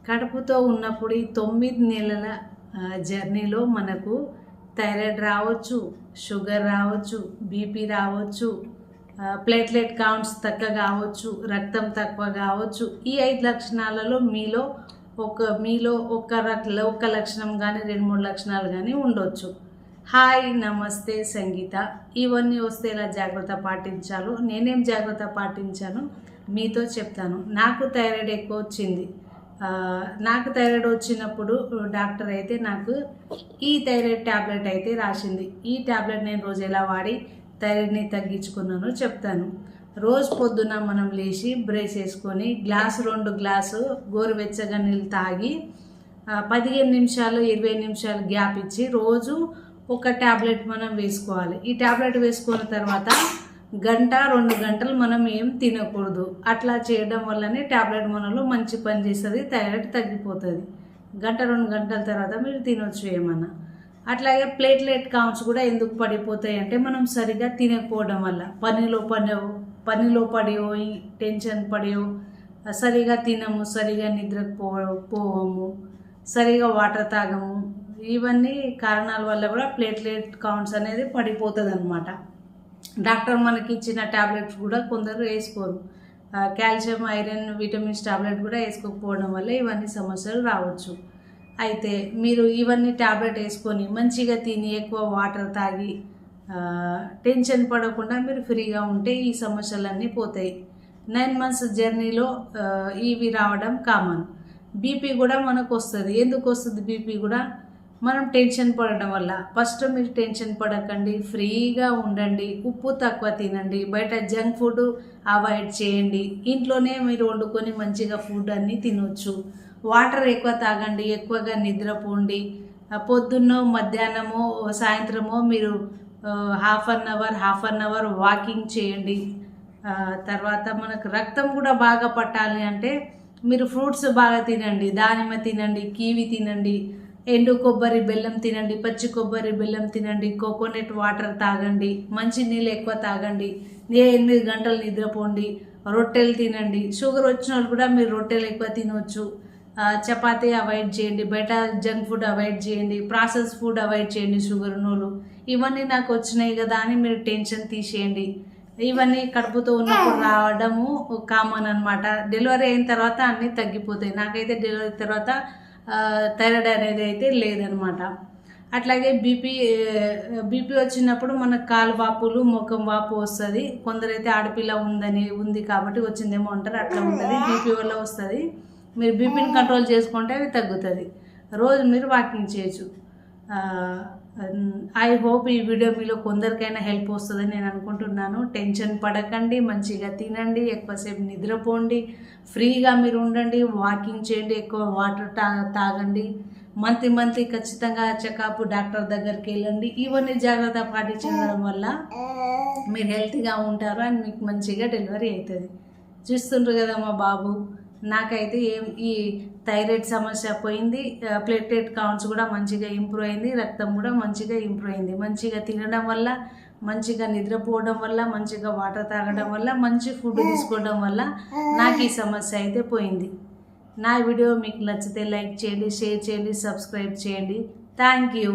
కడుపుతో ఉన్నప్పుడు ఈ 9 నెలల జర్నీలో మనకు థైరాయిడ్ రావచ్చు, షుగర్ రావచ్చు, బీపీ రావచ్చు, ప్లేట్లెట్ కౌంట్స్ తక్కువ కావచ్చు, రక్తం తక్కువ కావచ్చు. ఈ 5 లక్షణాలలో మీలో ఒక లక్షణం కానీ 2-3 లక్షణాలు కానీ ఉండొచ్చు. హాయ్, నమస్తే, సంగీత. ఇవన్నీ వస్తే ఎలా జాగ్రత్త పాటించాలో, నేనేం జాగ్రత్త పాటించాను మీతో చెప్తాను. నాకు థైరాయిడ్ ఎక్కువ వచ్చింది. నాకు థైరాయిడ్ వచ్చినప్పుడు డాక్టర్ అయితే నాకు ఈ థైరాయిడ్ ట్యాబ్లెట్ అయితే రాసింది. ఈ ట్యాబ్లెట్ నేను రోజు ఎలా వాడి థైరాయిడ్ని తగ్గించుకున్నానో చెప్తాను. రోజు పొద్దున మనం లేచి బ్రష్ చేసుకొని 2 గ్లాసు గోరువెచ్చగా నీళ్ళు తాగి 15 నిమిషాలు 20 నిమిషాలు గ్యాప్ ఇచ్చి రోజు ఒక ట్యాబ్లెట్ మనం వేసుకోవాలి. ఈ ట్యాబ్లెట్ వేసుకున్న తర్వాత 1-2 గంటలు మనం ఏం తినకూడదు. అట్లా చేయడం వల్లనే ట్యాబ్లెట్ మనలో మంచి పని చేస్తుంది, థైరాయిడ్ తగ్గిపోతుంది. 1-2 గంటల తర్వాత మీరు తినొచ్చు ఏమన్నా. అట్లాగే ప్లేట్లెట్ కౌంట్స్ కూడా ఎందుకు పడిపోతాయి అంటే మనం సరిగా తినకపోవడం వల్ల, పనిలో పడియో టెన్షన్ పడియో సరిగా తినము, సరిగా నిద్రపోవము, సరిగా వాటర్ తాగము. ఇవన్నీ కారణాల వల్ల కూడా ప్లేట్లెట్ కౌంట్స్ అనేది పడిపోతుంది అన్నమాట. డాక్టర్ మనకి ఇచ్చిన ట్యాబ్లెట్స్ కూడా కొందరు వేసుకోరు. కాల్షియం, ఐరన్, విటమిన్స్ ట్యాబ్లెట్ కూడా వేసుకోకపోవడం వల్ల ఇవన్నీ సమస్యలు రావచ్చు. అయితే మీరు ఇవన్నీ ట్యాబ్లెట్ వేసుకొని మంచిగా తిని ఎక్కువ వాటర్ తాగి టెన్షన్ పడకుండా మీరు ఫ్రీగా ఉంటే ఈ సమస్యలన్నీ పోతాయి. 9 మంత్స్ జర్నీలో ఇవి రావడం కామన్. బీపీ కూడా మనకు వస్తుంది. ఎందుకు వస్తుంది బీపీ కూడా? మనం టెన్షన్ పడడం వల్ల. ఫస్ట్ మీరు టెన్షన్ పడకండి, ఫ్రీగా ఉండండి, ఉప్పు తక్కువ తినండి, బయట జంక్ ఫుడ్ అవాయిడ్ చేయండి, ఇంట్లోనే మీరు వండుకొని మంచిగా ఫుడ్ అన్నీ తినొచ్చు, వాటర్ ఎక్కువ తాగండి, ఎక్కువగా నిద్రపోండి, పొద్దున్నో మధ్యాహ్నమో సాయంత్రమో మీరు హాఫ్ అన్ అవర్ వాకింగ్ చేయండి. తర్వాత మనకు రక్తం కూడా బాగా పట్టాలి అంటే మీరు ఫ్రూట్స్ బాగా తినండి, దానిమ్మ తినండి, కివి తినండి, ఎండు కొబ్బరి బెల్లం తినండి, పచ్చి కొబ్బరి బెల్లం తినండి, కోకోనట్ వాటర్ తాగండి, మంచి నీళ్ళు ఎక్కువ తాగండి, 8 గంటలు నిద్రపోండి, రొట్టెలు తినండి. షుగర్ వచ్చిన వాళ్ళు కూడా మీరు రొట్టెలు ఎక్కువ తినవచ్చు. చపాతీ అవాయిడ్ చేయండి, బయట జంక్ ఫుడ్ అవాయిడ్ చేయండి, ప్రాసెస్ ఫుడ్ అవాయిడ్ చేయండి. షుగర్ ఉన్నోళ్ళు ఇవన్నీ నాకు వచ్చినాయి కదా అని మీరు టెన్షన్ తీసేయండి. ఇవన్నీ కడుపుతో ఉన్నప్పుడు రావడము కామన్ అనమాట. డెలివరీ అయిన తర్వాత అన్నీ తగ్గిపోతాయి. నాకైతే డెలివరీ తర్వాత థైరాయిడ్ అనేది అయితే లేదనమాట. అట్లాగే బీపీ వచ్చినప్పుడు మనకు కాలు వాపులు, ముఖం వాపు వస్తుంది. కొందరైతే ఆడపిల్ల ఉంది కాబట్టి వచ్చిందేమో అంటారు. అట్లా ఉంటుంది, బీపీ వల్ల వస్తుంది. మీరు బీపీని కంట్రోల్ చేసుకుంటే అవి తగ్గుతుంది. రోజు మీరు వాకింగ్ చేయొచ్చు. ఐ హోప్ ఈ వీడియో మీలో కొందరికైనా హెల్ప్ వస్తుందని నేను అనుకుంటున్నాను. టెన్షన్ పడకండి, మంచిగా తినండి, ఎక్కువసేపు నిద్రపోండి, ఫ్రీగా మీరు ఉండండి, వాకింగ్ చేయండి, ఎక్కువ వాటర్ తాగండి, మంత్లీ ఖచ్చితంగా చెకప్ డాక్టర్ దగ్గరికి వెళ్ళండి. ఇవన్నీ జాగ్రత్త పాటించడం వల్ల మీరు హెల్తీగా ఉంటారు అని మీకు మంచిగా డెలివరీ అవుతుంది. చూస్తుండ్రు కదా మా బాబు. నాకైతే ఈ థైరాయిడ్ సమస్య పోయింది, ప్లేట్లెట్ కౌంట్స్ కూడా మంచిగా ఇంప్రూవ్ అయింది, రక్తం కూడా మంచిగా ఇంప్రూవ్ అయింది. మంచిగా తినడం వల్ల, మంచిగా నిద్రపోవడం వల్ల, మంచిగా వాటర్ తాగడం వల్ల, మంచి ఫుడ్ తీసుకోవడం వల్ల నాకు ఈ సమస్య అయితే పోయింది. నా వీడియో మీకు నచ్చితే లైక్ చేయండి, షేర్ చేయండి, సబ్స్క్రైబ్ చేయండి. Thank you.